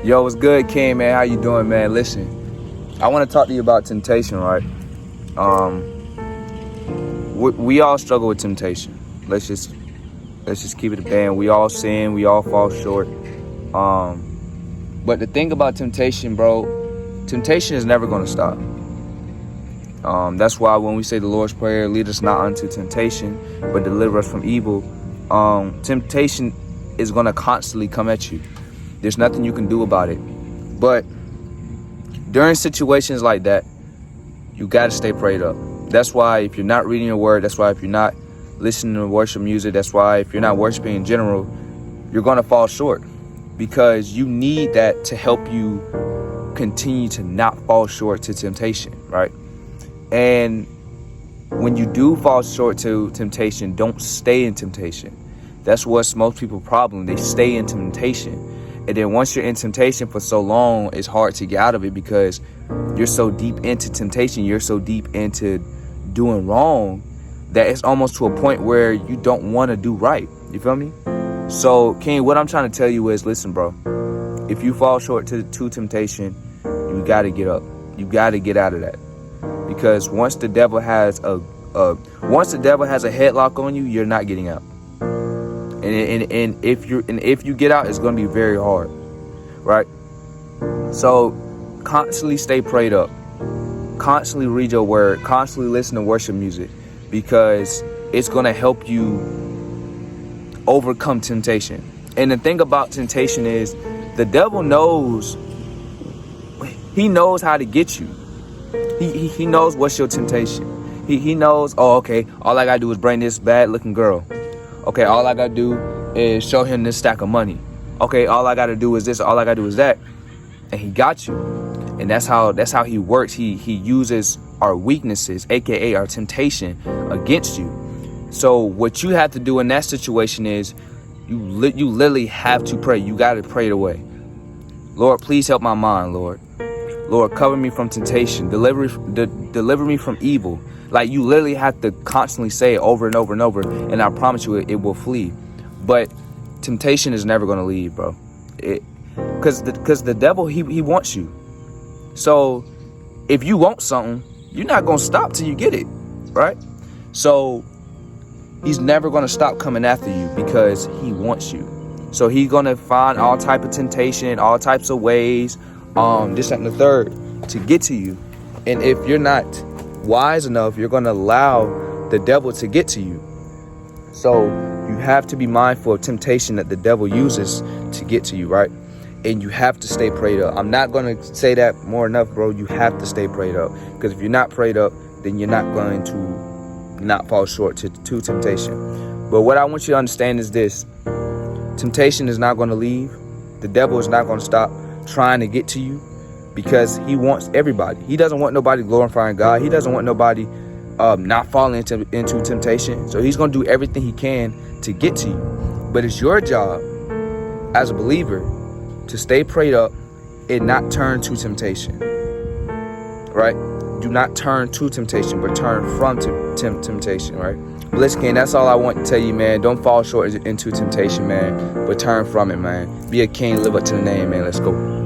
Yo, what's good, King, man? How you doing, man? Listen, I want to talk to you about temptation, right? We all struggle with temptation. Let's just keep it a band. We all sin. We all fall short. But the thing about temptation, bro, temptation is never going to stop. That's why when we say the Lord's Prayer, lead us not unto temptation, but deliver us from evil, temptation is going to constantly come at you. There's nothing you can do about it. But during situations like that, you got to stay prayed up. That's why if you're not reading your word, that's why if you're not listening to worship music, that's why if you're not worshiping in general, you're going to fall short, because you need that to help you continue to not fall short to temptation, right? And when you do fall short to temptation, don't stay in temptation. That's what's most people's problem. They stay in temptation. And then once you're in temptation for so long, it's hard to get out of it, because you're so deep into temptation, you're so deep into doing wrong, that it's almost to a point where you don't want to do right. You feel me? So, King, what I'm trying to tell you is, listen, bro, if you fall short to temptation, you got to get up. You got to get out of that. Because once the devil has a headlock on you, you're not getting out. And if you get out, it's going to be very hard, right? So constantly stay prayed up, constantly read your word, constantly listen to worship music, because it's going to help you overcome temptation. And the thing about temptation is the devil knows, he knows how to get you. He knows what's your temptation. He knows, oh, okay, all I got to do is bring this bad looking girl. Okay, all I got to do is show him this stack of money. Okay, all I got to do is this, all I got to do is that. And he got you. And that's how he works. He uses our weaknesses, aka our temptation, against you. So what you have to do in that situation is you literally have to pray. You got to pray it away. Lord, please help my mind, Lord. Lord, cover me from temptation. Deliver me from evil. Like, you literally have to constantly say it over and over and over, and I promise you it will flee. But temptation is never going to leave, bro. Because the devil, he wants you. So if you want something, you're not going to stop till you get it, right? So he's never going to stop coming after you, because he wants you. So he's going to find all type of temptation, all types of ways, this, that, and the third, to get to you. And if you're not wise enough, you're going to allow the devil to get to you. So you have to be mindful of temptation that the devil uses to get to you, right? And you have to stay prayed up. I'm not going to say that more enough, bro. You have to stay prayed up, because if you're not prayed up, then you're not going to not fall short to temptation. But what I want you to understand is this: temptation is not going to leave. The devil is not going to stop trying to get to you, because he wants everybody. He doesn't want nobody glorifying God. He doesn't want nobody not falling into temptation. So he's going to do everything he can to get to you. But it's your job as a believer to stay prayed up and not turn to temptation, right? Do not turn to temptation, but turn from temptation, right? But listen, King, that's all I want to tell you, man. Don't fall short into temptation, man, but turn from it, man. Be a king, live up to the name, man. Let's go.